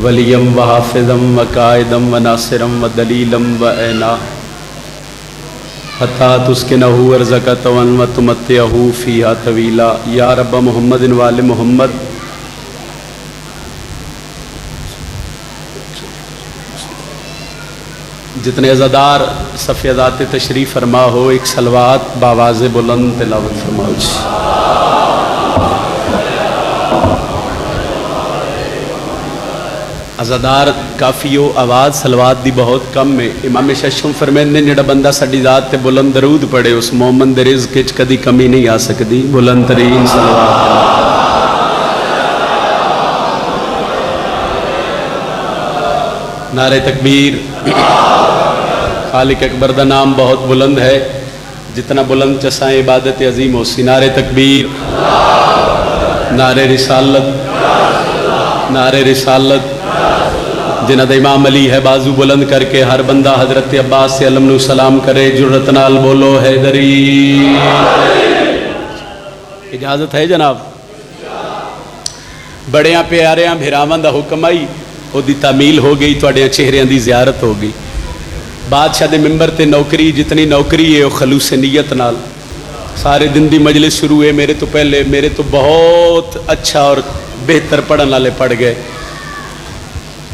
वलियम व हाफिज़म व कायदम व नासिरम व दलीलम व ऐना हता तुस्किनहु अर्ज़क़तवन व तुमत्तिअहु फ़ीहा तवीला। या रब मोहम्मद वाले मोहम्मद जितने अज़ादार सफ़े ज़ात तशरीफ़ फरमा हो, एक सलवात बावाज़ बुलंद तिलावत फरमाओ। अज़ादार काफ़ी हो, आवाज़ सलवात दी बहुत कम है। इमाम शशम फरमांदे जिहड़ा बंदा साडी ज़ात ते बुलंद दरूद पढ़े उस मोमन दे रिज़्क़ विच कदी कमी नहीं आ सकदी। बुलंद तरीन सलवात। नारे तकबीर। खालिक अकबर दा नाम बहुत बुलंद है, जितना बुलंद चसा इबादत अजीम हो सी। नारे तकबीर, नारे रिसालत, नारे रिसालत। जिन्हां दा इमाम अली है बाजू बुलंद करके हर बंदा हजरत अब्बास से अलम नू सलाम करे। जुर्रत नाल बोलो हैदरी। इजाजत है जनाब? बड़ियां प्यारियां भिरावां दा हुक्म आई, ओदी तामील हो गई, तुहाडियां चेहरियां दी ज़ियारत हो गई। बादशाह दे मिंबर ते नौकरी, जितनी नौकरी है वो खलूस नीयत नाल। सारे दिन दी मजलिस शुरू है, मेरे तो पहले मेरे तो बहुत अच्छा और बेहतर पढ़न वाले पढ़ गए।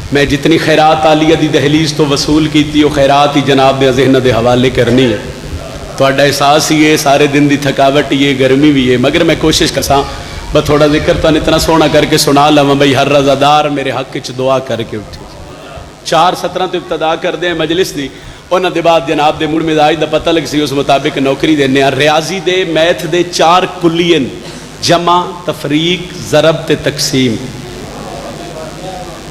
मैं जितनी खैरात आलिया दी दहलीज तो वसूल की थी, वो खैरात ही जनाब दे ज़हन दे हवाले करनी है। तुहाडा एहसास ही है, सारे दिन की थकावट ही है, गर्मी भी है, मगर मैं कोशिश करसा बस थोड़ा जिक्र तो इतना सोहना करके सुना लवां भाई हर रज़ादार मेरे हक च दुआ करके उठे। 4:17 तो इब्तदा कर दें मजलिस की, उन्होंने दे बाद जनाब दे मुड़ मिजाज का पता लग सी, उस मुताबिक नौकरी देने। रियाजी दे मैथ दे 4 कुलियन जमा तफरीक ज़रब ते तकसीम।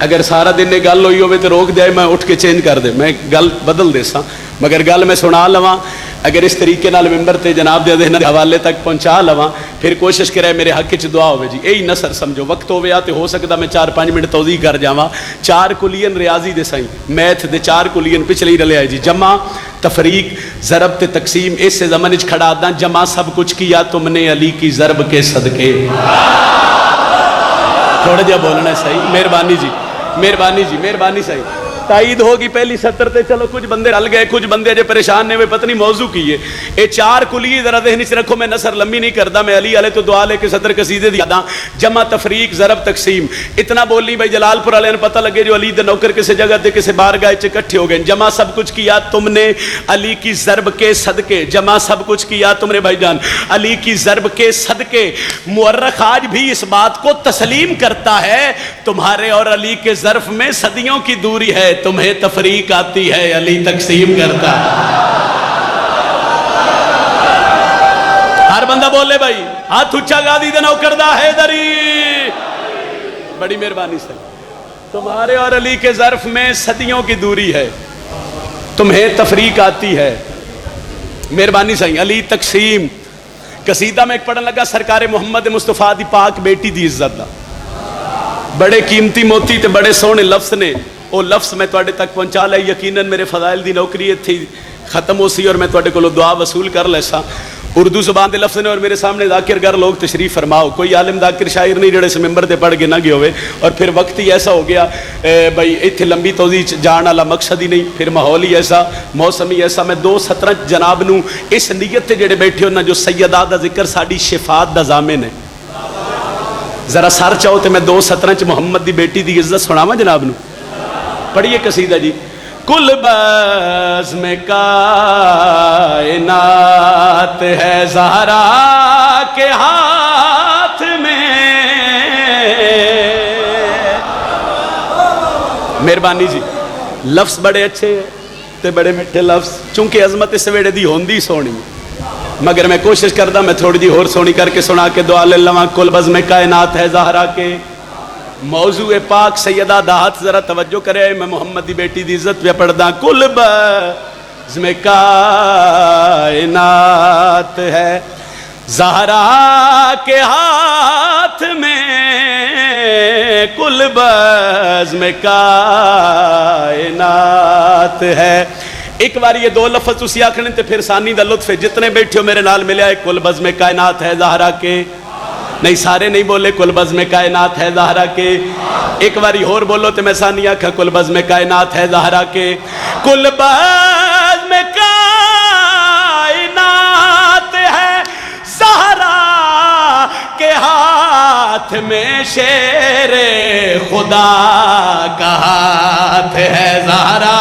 अगर सारा दिन ये गल हुई हो तो रोक दे, मैं उठ के चेंज कर दे, मैं गल बदल दे सा, मगर गल मैं सुना लवां। अगर इस तरीके नाल मिंबर ते जनाब दे ज़हन दे हवाले तक पहुँचा लवां, फिर कोशिश करे मेरे हक च दुआ होवे जी। यही नसर समझो, वक्त होवे तो हो सकता मैं 4-5 मिनट तौज़ीह कर जावां। 4 कुलियन रियाजी दे सही, मैथ दे 4 कुलियन पिछले ही रले आए जी। जमा तफरीक ज़रब ते तकसीम। इससे ज़मन च खड़ा दा जमा सब कुछ किया तुमने अली की ज़रब के सदके। थोड़ा जा बोलना सही, मेहरबानी जी, मेहरबानी जी, मेहरबानी सही। ताईद होगी पहली सत्र ते। चलो कुछ बंदे रल गए, कुछ बंदे अजे परेशान ने, वे पता नहीं मौजू की है। ये 4 कुली जरा देहन च रखो, मैं नसर लंबी नहीं करता, मैं अली वाले तो दुआ लेके सत्र कसीदे दी यादा। जमा तफरीक ज़रब तकसीम, इतना बोली भाई जलालपुर वाले ने पता लगे जो अली दे नौकर किसी जगह ते किसी बारगाह च इकट्ठे हो गए। जमा सब कुछ किया तुमने अली की ज़रब के सदके। जमा सब कुछ किया तुमने भाईजान अली की ज़रब के सदके। मुअर्रख आज भी इस बात को तस्लीम करता है, तुम्हारे और अली के ज़र्फ में सदियों की दूरी है, तुम्हें तफरीक आती है, अली तकसीम करता है। हर बंदा बोले भाई हाथ उच्चा गादी दे नौकरदा हैदरी। बड़ी मेहरबानी से। तुम्हारे और अली के ज़र्फ में सदियों की दूरी है, तुम्हें तफरीक आती है। मेहरबानी सही। अली तकसीम कसीदा में एक पढ़न लगा, सरकार मुहम्मद मुस्तफा दी पाक बेटी दी इज्जत दा। बड़े कीमती मोती ते बड़े सोहने लफ्ज़ ने, वो लफ्ज़ मैं तुहाडे तक पहुँचा लिया। यकीनन मेरे फज़ाइल दी नौकरी इत्थे खत्म हो सी और मैं तुहाडे कोलों दुआ वसूल कर लैसा। उर्दू ज़ुबान के लफ्ज़ ने और मेरे सामने ज़ाकिर गर लोग तशरीफ़ फरमाओ। कोई आलिम ज़ाकिर शायर नहीं जिहड़े इस मिंबर ते पढ़ के ना गए होवे। और फिर वक्त ही ऐसा हो गया भाई इत्थे लंबी तौज़ीह जाने वाला मकसद ही नहीं, फिर माहौल ही ऐसा, मौसम ही ऐसा। मैं 2 सत्र जनाब नूं इस नीयत ते जिहड़े बैठे हो ना, जो सैयदा दा जिक्र साडी शिफात दा ज़ामिन है, जरा सर चाहो तो मैं 2 सत्र मुहम्मद दी बेटी दी इज्जत सुनावां जनाब नूं। पढ़िए कसीदा जी। कुल बज़्म कायनात है ज़हरा के हाथ में। मेहरबानी जी, लफ्ज़ बड़े अच्छे ते बड़े मिठे लफ्ज़, चूंकि अजमत इस वेड़े दी होंदी सोहनी, मगर मैं कोशिश करदा मैं थोड़ी जी होर सोहनी करके सुना के दुआ ले लवां। कुल बज़्म कायनात है ज़हरा के। मौजू पाक सैयदा दाहत जरा तवज्जो करे, मैं मोहम्मद की बेटी की इज्जत पे पढ़दा। कुल बज़्म कायनात है ज़हरा के हाथ में। कुल बज़्म कायनात है। एक बार ये 2 लफ्ज़ तुसी आखने ते फिर सानी दा लुत्फ है। जितने बैठे हो मेरे नाल मिले, कुल बज़्म कायनात है ज़हरा के। نہیں سارے نہیں بولے کل بزم کائنات ہے زہرا کے ایک باری اور بولو تو میں سانی آکھا کل بزم کائنات ہے زہرا کے کل بزم کائنات ہے زہرا کے ہاتھ میں شیر خدا کا ہاتھ ہے زہرا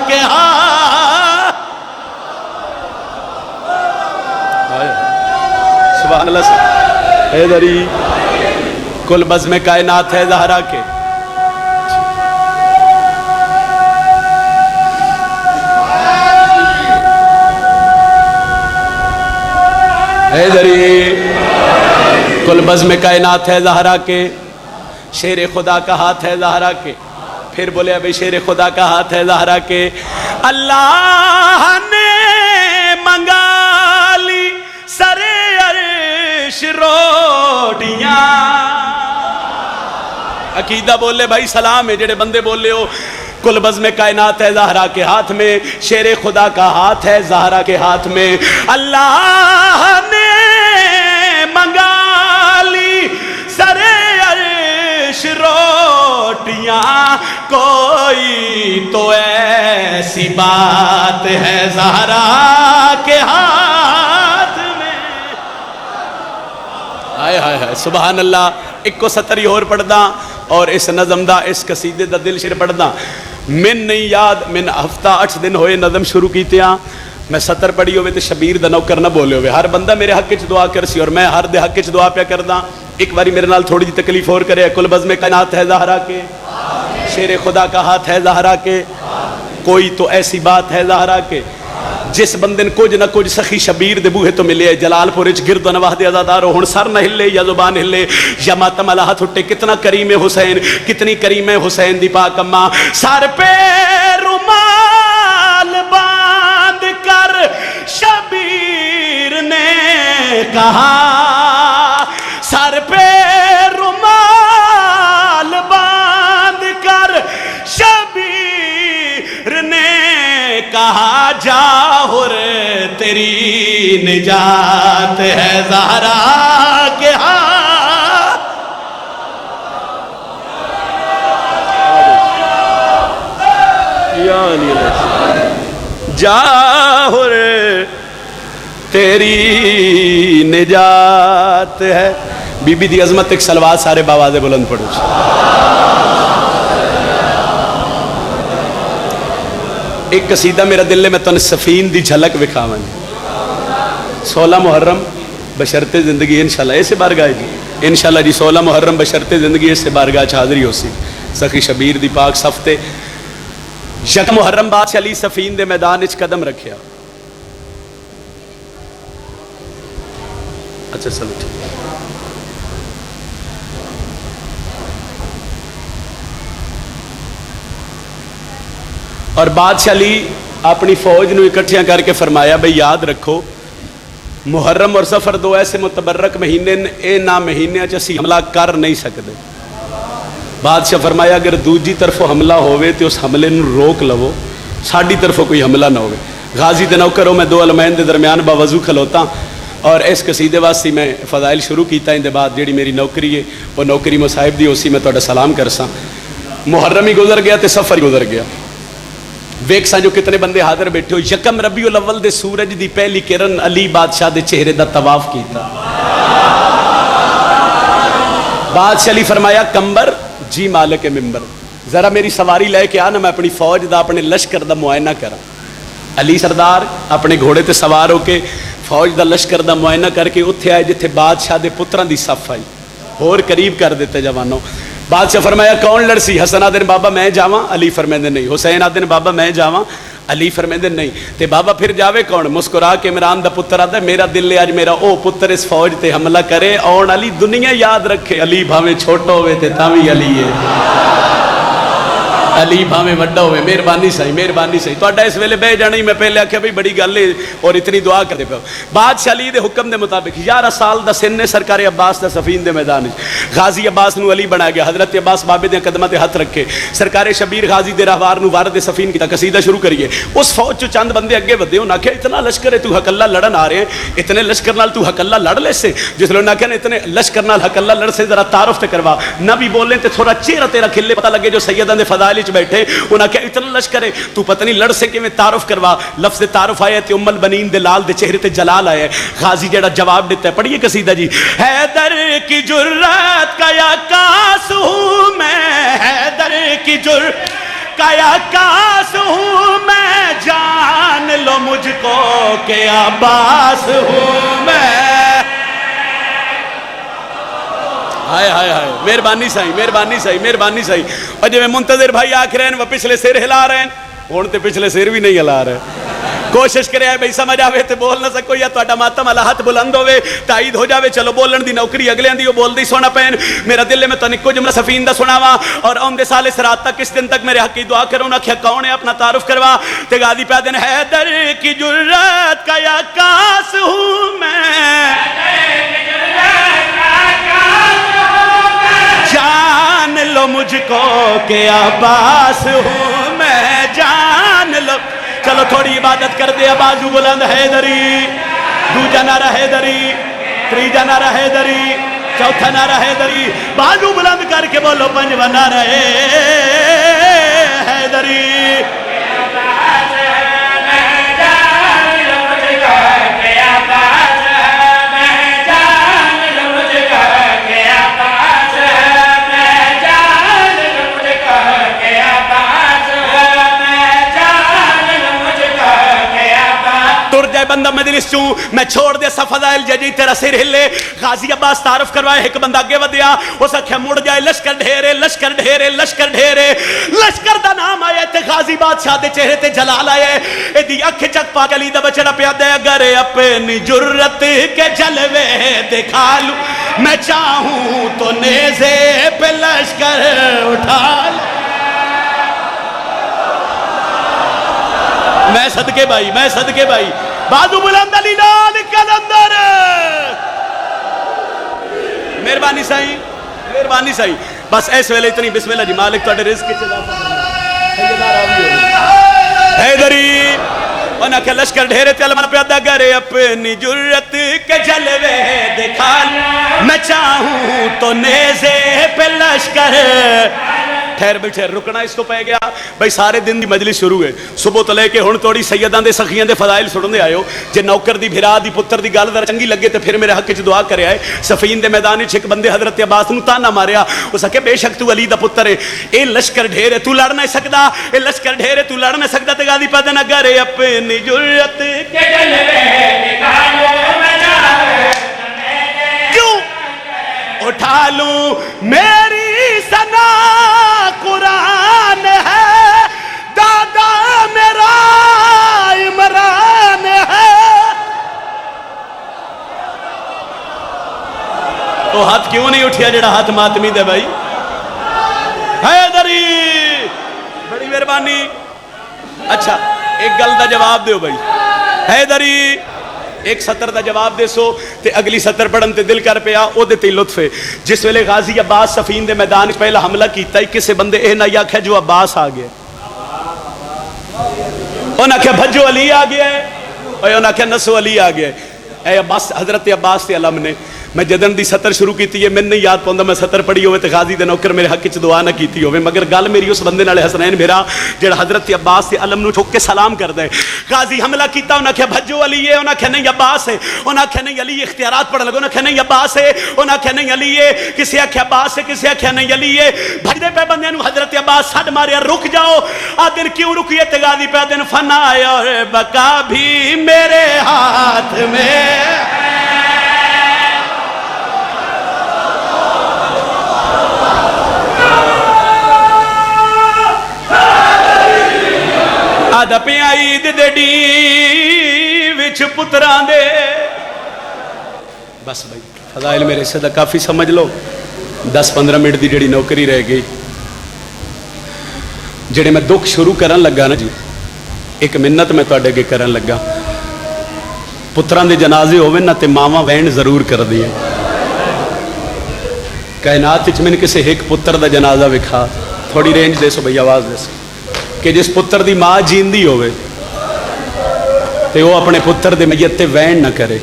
کے ہاتھ سبحان اللہ حیدری کل بزم کائنات ہے زہرا کے حیدری کل بزم کائنات ہے زہرا کے شیر خدا کا ہاتھ ہے زہرا کے پھر بولے ابھی شیر خدا کا ہاتھ ہے زہرا کے اللہ نے منگا لی سر عرش روٹیاں عقیدہ بولے بھائی سلام ہے جڑے بندے بولے ہو کل بزم کائنات ہے زہرا کے ہاتھ میں شیر خدا کا ہاتھ ہے زہرا کے ہاتھ میں اللہ نے منگا لی سر عرش روٹیاں کوئی تو ایسی بات ہے زہرا کے ہاتھ میں ہائے ہائے ہائے سبحان اللہ ایک کو ستری اور پڑھ دا اور اس نظم دا اس قصیدے دا دل شیر پڑھ دا من نہیں یاد من ہفتہ 8 دن ہوئے نظم شروع کیتے ہیں میں ستر پڑھی ہوئے تو شبیر دا نوکر نہ بولے ہوئے ہر بندہ میرے حق چ دعا کر سی اور میں ہر دے حق چ دعا پیا کر دا ایک باری میرے نال تھوڑی جی تکلیف اور کرے کل بزم کائنات ہے زہرا کے شیر خدا کا ہاتھ ہے زہرا کے کوئی تو ایسی بات ہے زہرا کے جس بندن کچھ نہ کچھ سخی شبیر دے بوہے تو ملے جلال پورچ گرد و نواہ دے ازادارو ہن سر نہ ہلے یا زبان ہلے یا ماتم اللہ ہاتھ اٹھے کتنا کریم حسین کتنی کریم حسین دی پاک اماں سر پہ رومال باندھ کر شبیر نے کہا سر پہ رومال باندھ کر شبیر نے کہا جاہر تیری نجات ہے زہرا کے ہاتھ جاہر تیری نجات ہے بی بی دی عظمت ایک سلوات سارے باواز بلند پڑھو ایک قصیدہ میرا دل میں تن سفین دی جھلک وکھاون 16 محرم بشرط زندگی انشاءاللہ ایسے بارگاہ جی انشاءاللہ جی 16 محرم بشرط زندگی ایسے بارگاہ حاضری ہو سی سخی شبیر دی پاک صفتے یک محرم بادشاہ علی سفین دے میدان اچ قدم رکھیا اچھا چلو ٹھیک اور بادشاہ علی اپنی فوج نو اکٹھیاں کر کے فرمایا بھئی یاد رکھو محرم اور سفر دو ایسے متبرک مہینے اے نا مہینے اسی حملہ کر نہیں سکتے بادشاہ فرمایا اگر دوجی طرف حملہ ہوئے تو اس حملے نو روک لو ساڑی طرف کوئی حملہ نہ ہوئے غازی دے نوکروں میں 2 علمین دے درمیان باوضو کھلوتا اور اس قصیدے واسطے میں فضائل شروع کیتا ان دے بعد جیڑی میری نوکری ہے وہ نوکری مصاحب دی اسی میں توڑا سلام کرساں محرم ہی گزر گیا تے سفر ہی گزر گیا ویک سا جو کتنے بندے حاضر بیٹھے ہو یکم ربیع الاول دے سورج دی پہلی کرن علی بادشاہ دے چہرے دا طواف کیتا بادشاہ علی فرمایا کمبر جی مالک ممبر ذرا میری سواری لے کے آنا میں اپنی فوج دا اپنے لشکر دا معائنہ کرا علی سردار اپنے گھوڑے تے سوار ہو کے فوج دا لشکر دا معائنہ کر کے اتھے آئے جتھے بادشاہ دے پتران دی صف آئی اور قریب کر دیتے جوانوں بادشاہ فرمایا کون لڑسی حسن آدھن بابا میں جاواں علی فرمیندے نہیں حسین آدھن بابا میں جاواں علی فرمیندے نہیں تے بابا پھر جاوے کون مسکرا کے عمران دا پتر آدھا میرا دل لے آج میرا او پتر اس فوج تے حملہ کرے اور علی دنیا یاد رکھے علی بھاویں چھوٹو ہوئے تے تاوی علی ہے अली भावें वड्डा होवे, मेहरबानी सही, मेहरबानी सही। तुहाडा इस वेले बह जाना ही, मैं पहले आख्या भाई बड़ी गल है और इतनी दुआ करते पे। बादशाह अली दे हुक्म दे मुताबिक 11 साल दा सिन ने सरकार अब्बास दा सफीन दे मैदान विच गाजी अब्बास नू अली बनाया गया। हजरत अब्बास बाबे दे कदमां ते हथ रखे सरकार शबीर गाजी दे रहवार नू वार दे सफीन कीता, कसीदा शुरू करिए। उस फौज चो चंद बंदे अगे वधे, उन्हें आख्या इतना लश्कर है तू हकल्ला लड़न आ रहे हैं, इतने लश्कर नाल तू हकल्ला लड़ ले से? जिसले उन्हें आख्या इतने लश्कर नाल हकल्ला लड़ से जरा तारुफ ते करवा, ना भी बोले तो थोड़ा चेहरा तेरा खिले पता लगे जो सैयदां दे फदाइल च बैठे। उन्हें आख्या इतना लश्कर है तू पता नहीं लड़ से किवें तारुफ करवा। लफ्ज़ तारुफ आया ते उम्मल बनीन दे लाल दे चेहरे ते जलाल आया। गाजी जेड़ा जवाब देता है, पढ़िए कसीदा जी। हैदर की जुर्रत का आकाश हूं मैं, हैदर की जुर्रत का आकाश हूं मैं, जान लो मुझको के अब्बास हूं मैं। हाय हाय हाय, मेहरबानी सही, मेहरबानी सही, मेहरबानी सही। और जिवें मुंतजिर भाई आख रहे हैं वह पिछले सिर हिला रहे हैं, हुण ते पिछले सिर भी नहीं हिला रहे। कोशिश करे भाई समझ आवे तो बोल ना सको, या तुहाडा मातम वाला हाथ बुलंद होवे ताईद हो जावे। चलो बोलन दी नौकरी अगलियां दी, बोलदी सोना पैन। मेरा दिल में तो इक्को जुमला सफीन दा सुनावा और आउंदे साल इस रात तक किस दिन तक मेरे हक की दुआ करो। उन्हें आख्या कौन है, अपना तारुफ करवा। ते गाजी पै दिन हैदर की जुर्रत का आकाश हूं मैं, जान लो मुझको के अब्बास हूं मैं, जान लो। चलो थोड़ी इबादत कर दे, बाजू बुलंद हैदरी, दूजा नारा हैदरी, तीजा नारा हैदरी, चौथा नारा हैदरी। बाजू बुलंद करके बोलो पंजवा नारा हैदरी। बंदा मजलिस चू मैं छोड़ दे सफदाइल जजी तेरा सिर हिले। गाजी अब्बास तारुफ करवाए, एक बंदा अगे वधिया, उस आख्या मुड़ जाए लश्कर ढेरे, लश्कर ढेरे, लश्कर ढेरे। लश्कर दा नाम आया ते गाजी बादशाह दे चेहरे ते जलाल आए। एदी अख चक पा अली दा बचड़ा पिया दे, अगर अपनी जुर्रत के जलवे दिखा लूं मैं चाहूं तो नेज़े पे लश्कर उठा लूं। मैं सदके भाई, मैं सदके भाई, बाजू बुलंद अली लाल कलंदर। मेहरबानी सही, मेहरबानी सही। बस इस वेले इतनी बिस्मिल्लाह जी। मालिक तुहाडे रिज़्क च इजाफा हैदरी। उन्हें आख्या लश्कर ढेरे ते अलमन प्यादा करे, अपनी जुर्रत के जलवे दिखा मैं चाहूं तो नेज़े पे लश्कर। ठहर बैठे, रुकना इसको पै गया भाई। सारे दिन की मजलिस शुरू है, सुबह तो लेके हुण तोड़ी सैयदां दे सखियां दे फदाइल सुनते आयो। जे नौकर दी भिरा दी पुत्र दी गल चंगी लगे तो फिर मेरे हक च दुआ करे आए। सफीन दे मैदान च एक बंदे हजरत अब्बास नूं ताना मारिया, उस आखे बेशक तू अली दा पुत्र है, ये लश्कर ढेर है, तू लड़ नहीं सकदा, ये लश्कर ढेर है, तू लड़ नहीं सकदा। ते गादी पा देना करे अपनी जुर्रत के जलवे दिखा लो मैं क्यों उठा लूं मेरी सना कुरान है, दादा मेरा इमरान है। तो हाथ क्यों नहीं उठिया जेड़ा हाथ मातमी दे भाई? हैदरी बड़ी मेहरबानी। अच्छा एक गल का जवाब दो भाई, हैदरी एक सतर का जवाब देसो ते अगली सतर पढ़न ते दिल कर पिया ओदे ते लुत्फ है। जिस वेले गाजी अब्बास सफीन दे मैदान पहला हमला किया, किसी बंदे यह नहीं आख्या जो अब्बास आ गया, उन्हें आख्या भज्जो अली आ गया है, और उन्हें आख्या नसो अली आ गया है। अब्बास हजरत अब्बास के अलम ने मैं जदन की सतर शुरू की है, मैंने नहीं याद पाँदा मैं सतर पढ़ी हो गाजी दे नौकर मेरे हक च दुआ ना की हो, मगर गल मेरी उस बंदे नाल हसनैन मेरा जो हजरत अब्बास के अलम नूं ठोक के सलाम करता है। गाजी हमला किया, उन्हें आख्या भज्जो अली है, उन्हें आख्या नहीं अब्बास है, उन्हें आख्या नहीं अली, इख्तियारात पढ़ लगे, उन्हें आख्या नहीं अब्बास है, उन्हें आख्या नहीं अली है, किसी आख्या अब्बास है, किसी आख्या नहीं अली है। भजदे पे बंदे नूं हजरत अब्बास सड मारिया, रुक जाओ। आ दिन क्यों रुकिए? ते गाजी पे दिन फना और बका भी मेरे हाथ में। दपिया ईद दे डी विच पुत्रां दे। बस भाई फजाइल मेरे हिस्से दा काफ़ी समझ लो, 10-15 मिनट की जी नौकरी रह गई। ਜਿਹੜੇ मैं दुख शुरू करन लगा ना जी, एक मिन्नत मैं तुहाडे अगे करन लगा, पुत्रां दे जनाजे होवे ना ते मावां वैन जरूर करदी है। कायनात विच मैनूं किसी एक पुत्र दा जनाजा विखा, थोड़ी रेंज दसो बई, आवाज़ दसो, कि जिस पुत्र दी माँ जींदी होवे ते वो अपने पुत्र दे मैयत ते वैन ना करे।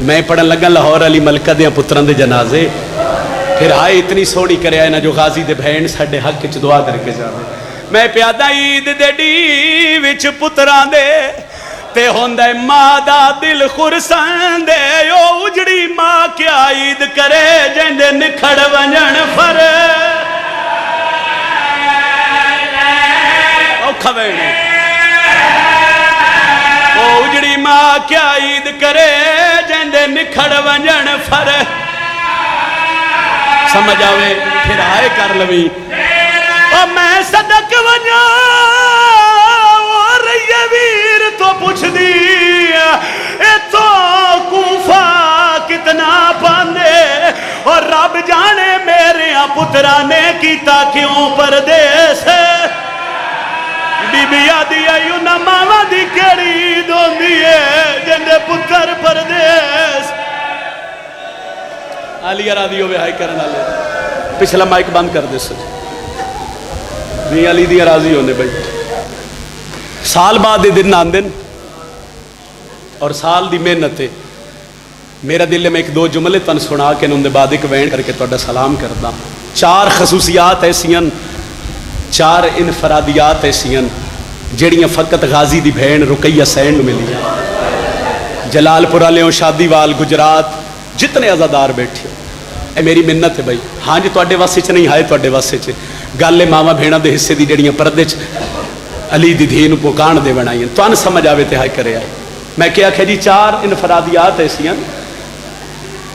मैं पढ़न लगा लाहौर अली मलका दे पुत्रां दे जनाजे, फिर हाय इतनी सोहनी करया ना जो गाजी दे बहन साडे हक च दुआ करके जावे। मैं प्यादा ईद दे डी विच पुत्रां दे ते होंदा मां दा दिल खुरसंद, ओ उजड़ी मां क्या ईद करे जिंदे निखड़ वंजन फर। औखा वेणे ओ उजड़ी मां क्या ईद करे जिंदे निखड़ वंजन फर। समझ आवे फिर आए कर लवी। ओ मैं सदक वंजा और ये वीर तो पुछ दी तो कूफा कितना पांदे, और रब जाने मेरे पुत्रा ने कीता क्यों परदेस। बीबी आदि आई उन्हां मावां दी केड़ी ईद होंदी है जिंदे पुत्र परदेस। आलिया रादी होवे हाय करन वाले, पिछला माइक बंद कर दे सर, भी अली दी राजी होने भाई। साल बाद ये दिन आंदे और साल दी मेहनत है। मेरा दिल में एक दो जुमले तुहानूं सुना के उनके बाद एक वैन करके तुहाडा सलाम करदा। चार खसूसियात ऐसियां, चार इनफरादियात ऐसियां जड़ियां फकत गाजी दी बहन रुकैया सैन मिलियां। जलालपुर वाले शादीवाल गुजरात जितने आज़ादार बैठे, ए मेरी मिन्नत है भाई। हाँ जी तुहाडे वास्ते च नहीं, हाए तुहाडे वास्ते च गल है मावां भेणां दे हिस्से दी जड़ियां परदे च अली दी धी नूं पुकाण दे बनाईयां। तुहानूं समझ आवे ते हाय करे आए। मैं क्या आख्या जी, चार इनफरादियात ऐसियां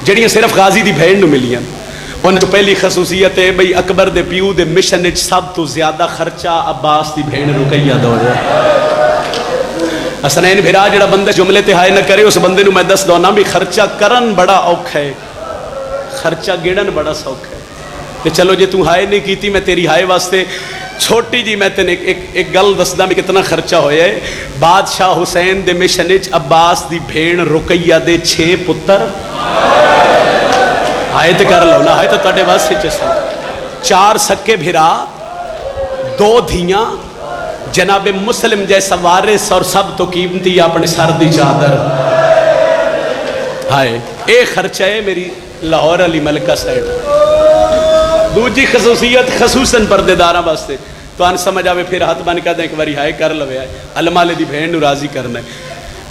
जड़ियां सिर्फ गाजी दी बहन नूं मिलियां। उन्हां चों पहली खसूसियत है बई अकबर दे प्यू दे मिशन विच सब तो ज्यादा खर्चा अब्बास दी बहन रुकैया दा होया। हसनैन भिरा जिहड़ा बंदा जुमले ते हाय न करे उस बंदे नूं मैं दस दौना भी खर्चा करन बड़ा औखा है, खर्चा गिणन बड़ा सौखा है। तो चलो जे तू हाय नहीं कीती, मैं तेरी हाय वास्ते छोटी जी मैं तेन एक गल दसदा भी कितना खर्चा होया है। बादशाह हुसैन दे मिशन विच अब्बास दी भेण रुकैया दे 6 पुत्र। हाय तो कर लो ना, हाय तो तुहाडे वास्ते च 4 सक्के भिरा, 2 धियां, जनाबे मुस्लिम जैसा वारिस और सब तो कीमती अपने सर दी चादर। हाय ये खर्चा है मेरी लाहौर अली मलका साइड। दूजी खसूसियत खसूसन पर्देदारां वास्ते तुहानूं समझ आवे फिर हाथ बन कर एक बारी हाय कर लवे। अलमाले दी भेण नूं राजी करना है।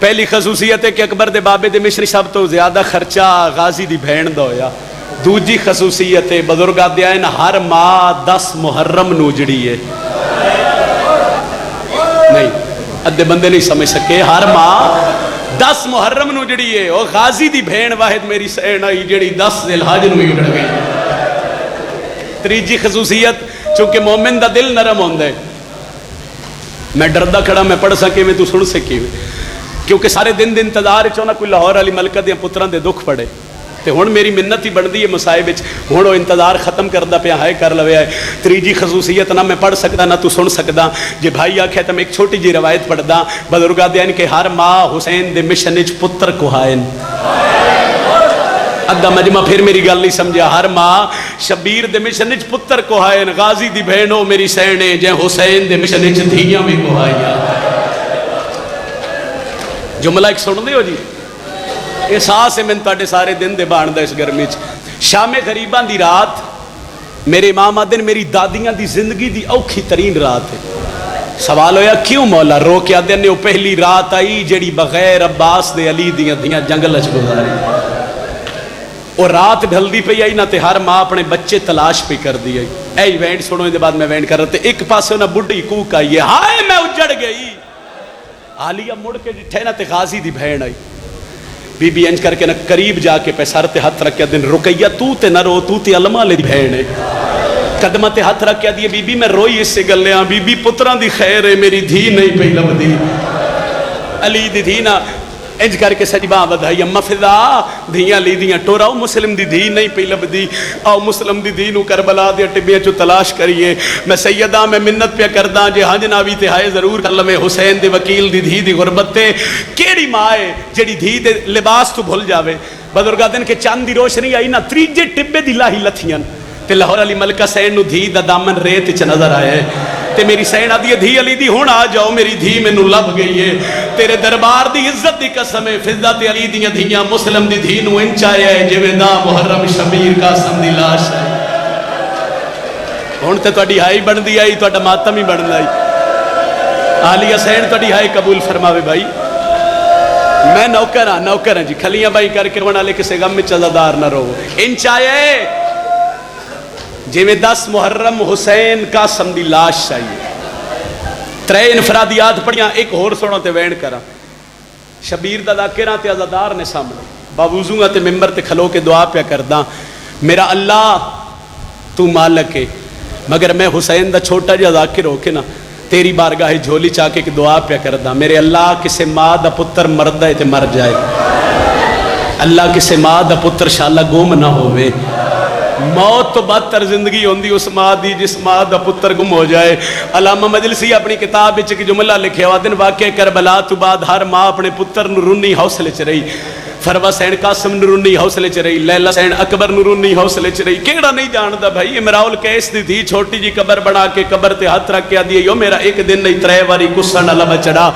पहली खसूसियत है कि अकबर दे बाबे दे मिशन सब तो ज्यादा खर्चा गाजी दी भेण दा होया। दूजी खसूसियत है बजुर्ग आदे आए ना हर माँ 10 मुहर्रम नूं उजड़ी है। नहीं अद्धे बंदे नहीं समझ सके, हर माँ 10 मुहर्रम नूं उजड़ी है। और गाजी दी भेण वाहिद मेरी सैन आई जिहड़ी 10 जिलहज नूं उजड़ गई। तीजी खसूसियत चूंकि मोमिन दा दिल नरम होंदा है, मैं डरदा खड़ा मैं पढ़ सके मैं तू सुन सके, क्योंकि सारे दिन दिन इंतजार चाहना कोई लाहौर अली मलका दे पुत्रां दे दुख पड़े। तो हुण मेरी मिन्नत ही बनती है मसाइब विच, हुण वो इंतजार खत्म करदा पिया हाय कर लवे है। तीजी खसूसियत ना मैं पढ़ सकदा ना तू सुन सकदा। जे भाई आख्या तो मैं एक छोटी जी रवायत पढ़दा। बजुर्ग आदे कि हर माँ हुसैन दे मिशन विच पुत्र कुहायन। अद्धा मजमा फिर मेरी गल नहीं समझा। हर माँ शबीर दे मिशन विच पुत्र कुहायन, गाजी दी बहन हो मेरी सैने जे हुसैन दे मिशन विच धीयां भी कुहाइयां। जुमला एक सुन दियो जी, एहसास है मैंने तुहाडे सारे दिन दे बाणदा इस गर्मी च। शामे गरीबां दी रात मेरे इमाम आदे मेरी दादियां दी जिंदगी दी औखी तरीन रात है। सवाल होया क्यों मौला? रो के आदे ने वो पहली रात आई जेड़ी बगैर अब्बास दे अली दियां दियां जंगल च गुजारी। और रात ढलदी पई आई ना ते हर माँ अपने बच्चे तलाश पे कर दी आई। ए इवेंट सुनो, इसके बाद मैं इवेंट कर रहा। एक पासे ना बुढ़ी कूक आई है, हाय मैं उजड़ गई। आलिया मुड़ के जिठे ना ते गाजी दी बहन आई। बीबी इंज करके ना करीब जाके पे सर ते हाथ रख के दिन रुकैया तू ते ना रो, तू ते अलमा ले दी बहन है। कदम ते हाथ रख के दिए बीबी मैं रोई इससे गलियां, बीबी पुत्रां दी खैर है मेरी धी नहीं पई लभदी। अली दी धी ना इंज करके सजी बाह बधाई अम्मा फिदा धियां ली दियां टोरा मुस्लिम दी धी नहीं पई लभदी आओ मुस्लिम दी धी नू करबला दे टिब्बियां चो तलाश करिए मैं सैयदा मैं मिन्नत पे करदा जे हज ना भी ते हाय जरूर कर लवे हुसैन दे वकील दी धी दी गुरबत ते केड़ी मां है जेड़ी धी दे लिबास तू भूल जावे बजुर्गा दिन के चंद दी रोशनी आई ना त्रीजे टिब्बे दी लाही लथियन ते लाहौर अली मलका सैन नू धी दा दामन रेत च नजर आया ते मेरी सैन आदि धी अली दी हुण आ जाओ मेरी धी मैनू लभ गई है तेरे दरबार दी इज्जत दी कसम है फिजा ते अली दियां धीयां मुस्लिम दी धी नू इंच आया है जिवें दा मुहर्रम शबीर कासम दी लाश है हुण ते तुहाडी हाई बनदी आई तुहाडा मातम ही बनदा आई आलिया सैन तुहाडी हाई कबूल फरमावे भाई मैं नौकर हाँ जी खलियां बाई करके रोने वाले किसी गम में अज़ादार ना रहो इंच आया है जिवें 10 मुहर्रम हुसैन कासम दी लाश चाहिए त्रै इनफरादियात पढ़िया एक होर सुनो ते वैन करा शबीर दा दाकिरा ते अज़ादार ने सामने बावुज़ूआ ते मिंबर ते खलो के दुआ पिया करदा मेरा अल्लाह तू मालक है मगर मैं हुसैन दा छोटा जिहा दाकिर होके ना तेरी बारगाह झोली चाके की दुआ पिया करदा मेरे अल्लाह किसे माँ दा पुत्र मरदा है ते मर जाए अल्लाह किसे माँ दा पुत्र शाला गुम ना होवे मौत तो बदतर जिंदगी होंदी उस माँ दी जिस माँ दा पुत्र गुम हो जाए अलामा मजलिसी अपनी किताब विच एक जुमला लिखे हुआ दिन वाक़े करबला तो बाद हर माँ अपने पुत्र नूं रुन्नी हौसले च रही फरवा सैन कासिम नूरुन्नी हौसले च रही लैला सैन अकबर नूरुन्नी हौसले च रही केड़ा नहीं जानदा भाई इमराउल कैस दी थी छोटी जी कबर बना के कबर ते हाथ रख के आदि यो मेरा एक दिन नहीं 3 बारी गुस्सा ना लवा चढ़ा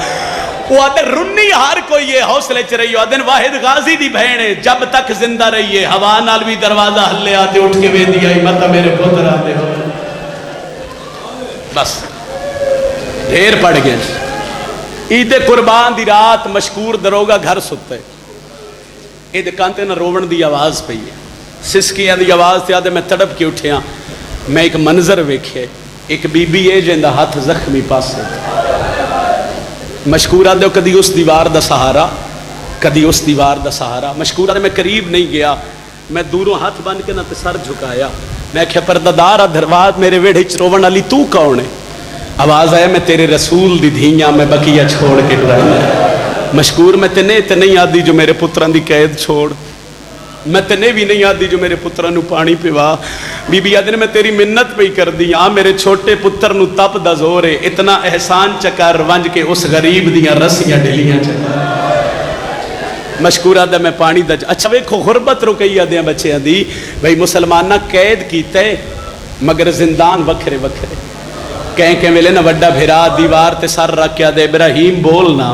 वो आदे रुन्नी हर कोई है हौसले च रही आदन वाहिद गाजी दी बहन है जब तक जिंदा रही है हवा नाल भी दरवाजा हल्ले आते उठ के वेंदी आई मत मेरे पुत्र आते हो बस ढेर पड़ गए ईद कुर्बान दी रात मशकूर दरोगा घर सुते ये कांते ना रोवण दी आवाज़ पई है सिसकियां दी आवाज़ ते आदे मैं तड़प के उठिया मैं एक मंजर वेखे एक बीबी है जिंदा हाथ जख्मी पासे मशकूरा दो कदी उस दीवार दा सहारा कदी उस दीवार दा सहारा मशकूरा मैं करीब नहीं गया मैं दूरों हाथ बन के ना सर झुकाया मैं आख्या परदादार आ दरवाज मेरे वेड़े च रोवण वाली तू कौन है आवाज़ आया मैं तेरे रसूल दी धीयां मैं बकिया छोड़ के टुराई मशकूर मैं तेने ते नहीं आदी जो मेरे पुत्रां दी कैद छोड़ मैं तेने भी नहीं आदी जो मेरे पुत्रां नू पानी पिवा बीबी आदि ने मैं तेरी मिन्नत पई कर दी आ मेरे छोटे पुत्र नू तप दा जोर है इतना एहसान चकर वंज के उस गरीब दियां रस्सियां ढिलियां चकर मशकूरा दा मैं पानी दा अच्छा वेखो गुरबत रुकई आदे बच्चों दी भाई मुसलमाना कैद कीते मगर जिंदान वखरे वखरे कह वेले ना वड्डा भिरा दीवार ते सर रख के आदे इब्राहिम बोलना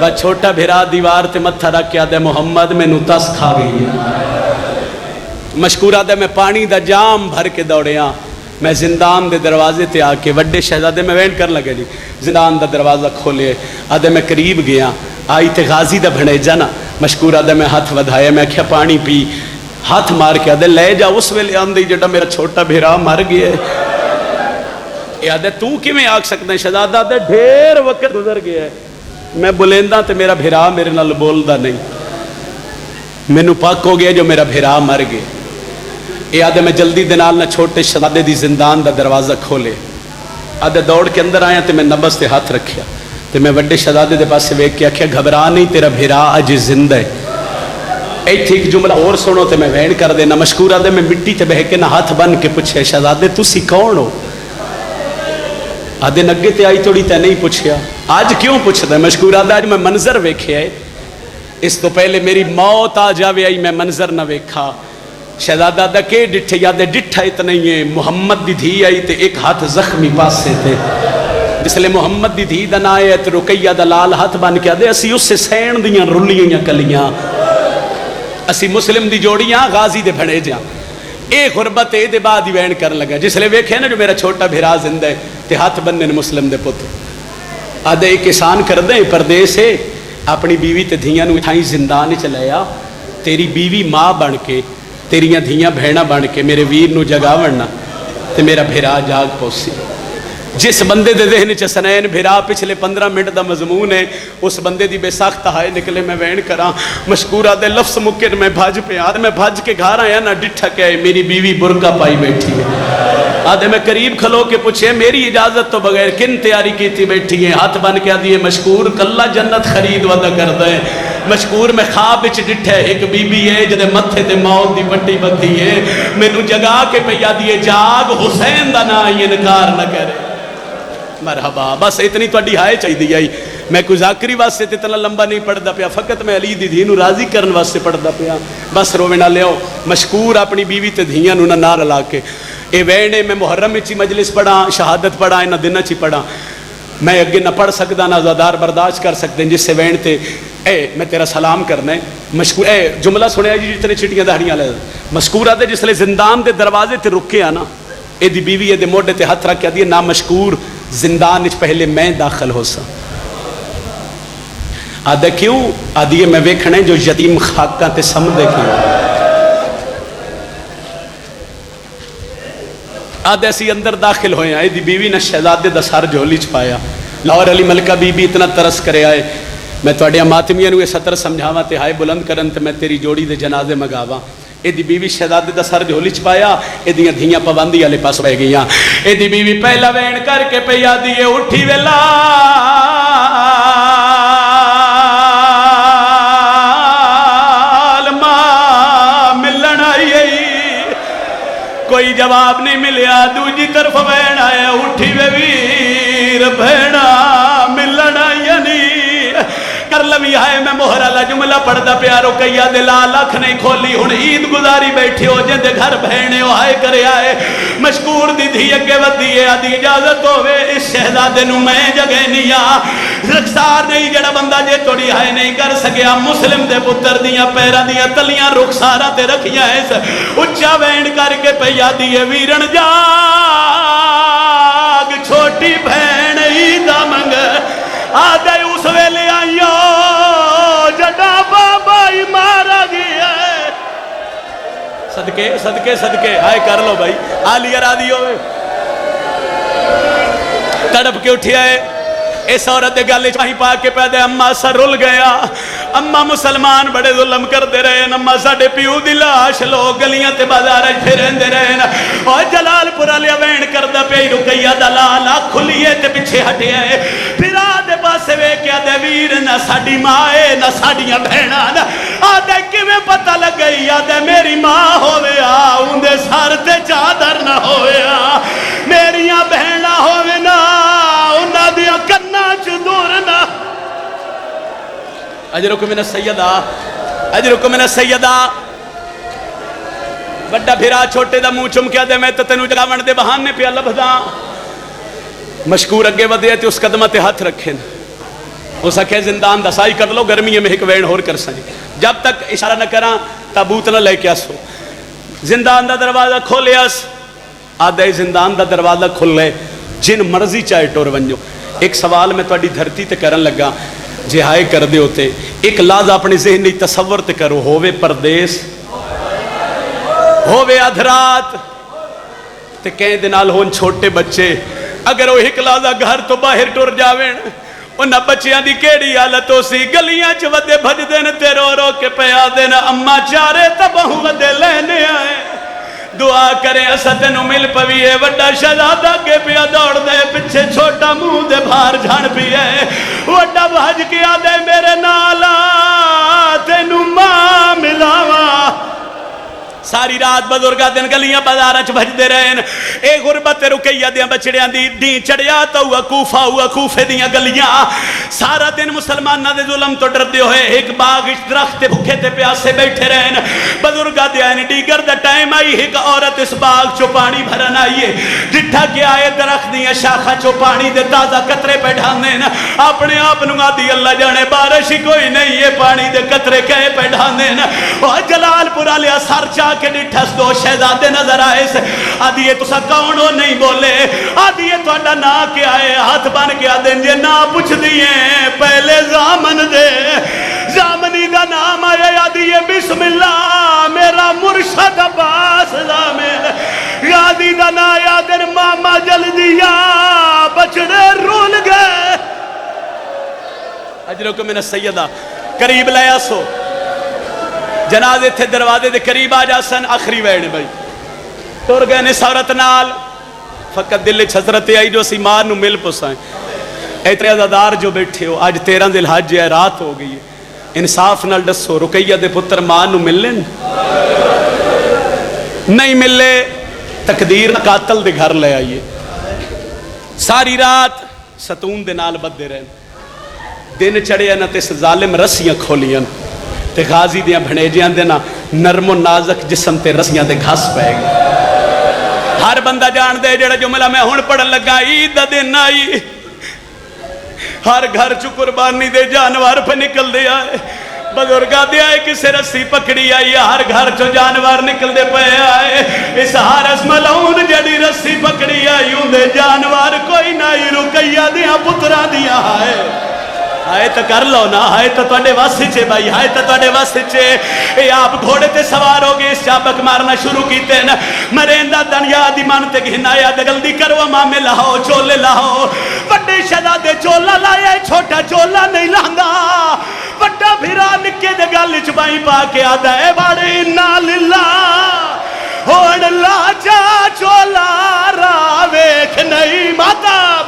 व छोटा भिरा दीवार ते मत्था रख के आदे मुहम्मद मैनू तस खा गई है मशकूरा दे मैं पानी दा जाम भर के दौड़िया मैं जिंदान दे दरवाजे ते आके वड्डे शहजादे में वेंट कर लगे जी जिंदान दा दरवाज़ा खोले आदे मैं करीब गया आई ते गाजी दा भणेजा ना मशकूरा दे मैं हाथ वधाया मैं आख्या पानी पी हाथ मार के आदे ले जा उस वेले आंदी जेड़ा मेरा छोटा भिरा मर गया आदे तू किवें आख सकदा शहजादा दे ढेर वक्त गुजर गया है मैं बुलेंदा तो मेरा भिरा मेरे नाल बोलदा नहीं मैनू पक हो गया जो मेरा भिरा मर गया ये आदे मैं जल्दी दे नाल ना छोटे शहजादे दी जिंदान दा दरवाज़ा खोले आदे दौड़ के अंदर आया तो मैं नबस ते हाथ रखिया तो मैं वड्डे शहजादे दे पासे वेख के आख्या घबरा नहीं तेरा भिरा अज जिंदा है इत्थे एक जुमला और सुनो तो मैं वैन कर देना मशकूरा दे मैं मिट्टी ते बह के ना हाथ बन के पूछे शहजादे तुसी कौन हो आदे अगे ते आई थोड़ी ते नहीं पूछया आज क्यों पूछदा मशकूरा दा अज मैं मंजर वेख्या है इस तो पहले मेरी मौत आ जावे आई मैं मंजर ना वेखा शहजादा दा के डिठे याद डिठा इतना ही है मुहम्मद दी धी आई ते एक हाथ जख्मी पासे थे जिसले मुहम्मद दी धी दा ना आया ते रुकैया दा लाल हाथ बन के आदे असी उस सैन दियां रुलियां कलियां असी मुस्लिम दी जोड़ियां गाजी दे भणे जा ये गुरबत ए बाद ही वैन कर लगा जिसले वेखे ना जो मेरा छोटा भिरा जिंदा है ते हाथ बन्ने मुस्लिम दे पुत्र आदे एक किसान कर दे परदेस है अपनी बीवी ते धियां नू इथाई जिंदान च लाया तेरी बीवी माँ बन के तेरियां धियां भैणा बन के मेरे वीर नू जगावण ना ते मेरा भिरा जाग पौसी जिस बंदे दे ज़हन च सनैन भिरा पिछले 15 मिनट का मजमून है उस बंदे की बेसाख्त हाय निकले मैं वैन करा मशकूरा दे लफ्स मुके मैं भज पे मैं भज के घर आया ना डिठा के मेरी बीवी बुरका पाई बैठी है आधे में करीब खलो के पूछे मेरी इजाजत तो बगैर किन तैयारी की थी बैठी है, हाथ बन के आदि मशकूर कल्ला जन्नत खरीद वद कर दे। मशकूर में ख्वाब विच डिठा एक बीबी है जिहदे मत्थे ते मौत दी पट्टी बंधी है, मैनू जगा के पया दिए जाग हुसैन दा ना इनकार न करे। मरहबा, बस इतनी तुहाडी हाय चाहिए आई। मैं कोई जाकरी वास्ते तो इतना लंबा नहीं पढ़ता पिया, फकत मैं अली दी धी नू राजी करने वास्ते पढ़ता पिया। बस रोवे ना लियो। मशकूर अपनी बीवी ते धीयां नू ना रला के ये वैने मैं मुहर्रम विच ही मजलिस पढ़ा, शहादत पढ़ा, इन्हां दिनां च ही पढ़ा। मैं अगे ना पढ़ सकदा ना आज़ादार बर्दाश्त कर सकते जिससे वैन ते मैं तेरा सलाम करना है। मशकूर जुमला सुनिया जी जितने चिट्टियां दाड़ियां ले मशकूर आदे जिसले जिंदान के दरवाजे ते रुके आ ना, एदी बीवी एदे मोढे ते हथ रख के आदि ना मशकूर जिंदान विच पहले मैं दाखिल हो सा। आदे क्यों? आदि मैं वेखना जो यतीम खाका ते समझे क्यों। आदे असी अंदर दाखिल होए हैं, एदी बीवी ने शहजादे दा सर झोली च पाया। लाहौर अली मलका बीबी इतना तरस करे आए, मैं तुहाडियां मातमियां नू ये सतर समझावां ते हाय बुलंद करन ते मैं तेरी जोड़ी दे जनाजे मंगावां। एदी बीवी शहजादे दा सर झोली च पाया, एदियां धीयां पाबंदी वाले पास बह गईयां। एदी बीवी पहला वैन करके पई आदी है उठी वेला मिलन आई, कोई जवाब नहीं मिलिया। दूजी तरफ वैन आया उठी वे वीर भेड़ा मिलन आई नहीं कर लवी है। मैं मोहर वाला जुमला पढ़दा प्या रुकैया दे लाल अख नहीं खोली, हुण ईद गुजारी बैठे हो जिंदे घर बहने हो हाय करे आए। मशकूर दी धी अगे वधी है, आदि इजाजत होवे इस शहजादे नू मैं जगह नहीं आ। रुखसार नहीं जड़ा बंदा जे थोड़ी हाय नहीं कर सकिया। मुस्लिम दे पुत्र दियां पैरां दियां तलियां रुखसारां ते रखियां इस उच्चा वैन करके पई आदी है वीरन जाग छोटी भैन ईद मंग आदे उस वेले आइयो जड़ा बाबा ही मारा गया। सदके सदके सदके हाय कर लो भाई। आली रादी होवे तड़प के उठिया है इस औरत के गल चाही पा के पैदे अम्मा सर रुल गया। अम्मा मुसलमान बड़े जुल्म करते रहे, अम्मा साडे प्यू दी लाश लोग गलियां ते बाजार फिरंदे रहे। और जलालपुर वाले वैन करदा पे रुकैया दा लाल अख खुलीए ते पिछे हटिया है। फिर आदे पासे वेख्या दे वीर ना साडी मां है ना साडियां भैणां ना। आदे किवें पता लगई? आदे मेरी मां होवे आ उंदे सर ते चादर ना होवे आ, मेरियां भैणां होवे ना उन्हां दियां कन्नां च दूर ना। अजरुकुम मिन सैयदा, अजरुकुम मिन सैयदा। बड़ा फिरा छोटे दा मुंह चुम के दे मैं तो तेनू जगावण दे बहाने पिया लभदा। मशकूर अगे वधे ते उस कदम ते हाथ रखे उस आखे जिंदान दा साई कर लो, गर्मी में एक वैन होर कर सके, जब तक इशारा न करा ताबूत न लेके आसो। जिंदान दा दरवाजा खोलियास, आधे जिंदान दा दरवाजा खुले जिन मर्जी चाहे टुर वंजो। एक सवाल मैं तुहाडी धरती ते करन लगा, जे हाय कर दे होते एक लाज अपने ज़हन तसव्वुर ते करो, होवे परदेस होवे अधरात ते कई दे नाल होन छोटे बच्चे, अगर वो एक लाजा घर तो बाहर टुर जावे उन्हां बच्चियां दी केड़ी हालत हो सी। गलियां च वदे भजदे न ते रो रो के पिया देन अम्मा चारे तबहू वदे लेने आए। दुआ करे असा तेनू मिल पवीए। वड्डा शहजादा अगे पिया दौड़ दे, पिछे छोटा मुंह दे बाहर झण पिए। वड्डा भज के आदे मेरे नाल तेनू मां मिलावा। सारी रात बजुर्गा दिन गलियां बाजारां च भजदे रहे। ए गुरबत रुकैया दियां बछड़ियां दी डी चढ़िया तो हुआ कूफा, हुआ कूफे दियां गलियां। सारा दिन मुसलमानां दे जुल्म तो डरदे होए एक बाग इच दरख्त ते भुखे ते प्यासे बैठे रहन। बजुर्गा दियां डीगर दा टाइम आई, एक औरत इस बाग चो पानी भरन आई है। डिठा के आए दरख्त दियां शाखा चो पानी दे ताजा कतरे पे ढांदे न। अपने आप नूं आदी अल्लाह जाने बारिश ही कोई नहीं है, पानी दे कतरे कहे पे ढांदे न। और जलालपुर वाले सर चा के डिठस दो शहजादे नजर आए। आदि तुसा कौन हो? नहीं बोले। आदि तुहाडा ना क्या है? हाथ बन के आदे जे ना पुछ दिए पहले जामन दे। जामनी का नाम आया, आदि बिस्मिल्लाह मेरा मुर्शद अब्बास जामिन। आदि का ना याद मामा जल्दी आ बछड़े रुल गए। अजरुकुम मिन सैयदा करीब लाया सो जनाजे थे दरवाजे दे करीब आ जा सन। आखिरी वैन भाई तुर गए ने औरत नाल फकत दिल च हसरत आई जो असी मां नू मिल पुसाएं। इतने अज़ादार जो बैठे हो, अज 13 दिल हज है, रात हो गई है, इंसाफ नाल दसो रुकैया दे पुत्र मां नू मिलने नहीं मिले, तकदीर कातल दे घर ले आइए। सारी रात सतून दे नाल बदे रहे, दिन चढ़िया ना ते जालिम रस्सियां खोलियां ते गाजी दियां भणेजियां दे ना नरमो नाजक जिसम ते रस्सियां दे घस पै गए। हर बंदा जान दे जेड़ा जुमला मैं हुण पढ़न लगा, ईद दा दिन आई, हर घर च कुर्बानी दे जानवर पे निकल दे आए, बजुर्गा दे आए, किसे रस्सी पकड़ी आई, हर घर चो जानवर निकलते पे आए। इस हारस मलाउन जड़ी रस्सी पकड़ी आई, उनके जानवर कोई ना ही रुकैया दिया पुत्रा दिया है। हाय तो कर लो ना, हाय तो तुहाडे वस च भाई, हाय तो तुहाडे वस च। ये आप घोड़े ते सवार हो गए, चाबक मारना शुरू कीते न, मरेंदा दनिया दी मन ते घिनाया, जल्दी करो मामे लाओ, चोले लाओ। बड़े शहजादे चोला लाया, छोटा चोला नहीं लांदा। बड़ा फिरा निके दे गल च बाई पा के आदा है, बड़े इन्ना लिल्ला होड़ लाचा चोला रा वेख नहीं मातम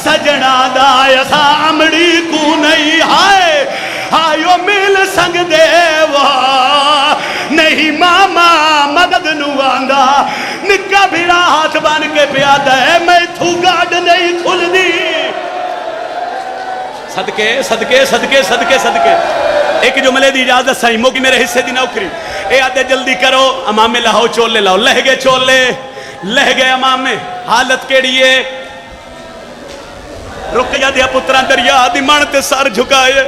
सजना दा असा अमड़ी को नहीं। हाय हायो मिल संग देवा नहीं मामा मदद नु आंदा, निक्का फिरा हाथ बन के प्यादा है, मैं थू गाड नहीं खुलदी। सदके सदके सदके सदके सदके एक जुमले की इजाजत सही मुकी मेरे हिस्से की नौकरी। ए आते जल्दी करो, अमामे लाओ, चोले लाओ। लह गए चोले, लह गए अमामे। हालत केड़ी है, रुकैया दिया पुत्रा दरिया दी मन ते सर झुकाए,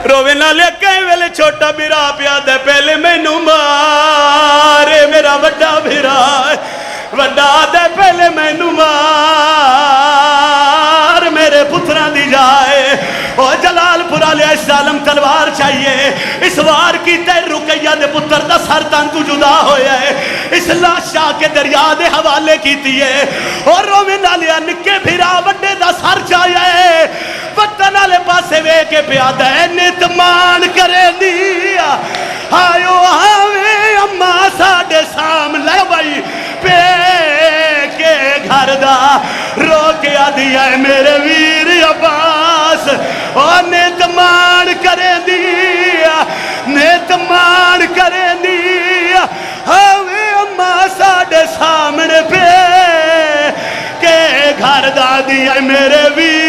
रोवे नाले कई वेले छोटा बिरा प्यादा, पहले मैनू मारे मेरा वड्डा बिरा, वड्डा दे पहले मैनू मार मेरे पुत्रा दी जाए। ओ जलालपुरा ले जालम तलवार चाहिए, इस वार की ते रुकैया दे पुत्र दा सर तंतु जुदा होया है, इस लाशा के दरिया दे हवाले कीती है। और रोवे नालिया निके फिरा वड्डे दा सर चाहिए, वतन वाले पासे वे के प्यादा है, नित मान करे दिया। आयो आवे अम्मा साडे सामने भाई पे के घर दा रो के आदिया मेरे वीर अब्बास, और नित मान करे दिया, नित मान करे दिया। आवे अम्मा साडे सामने पे के घर दा दिया मेरे वीर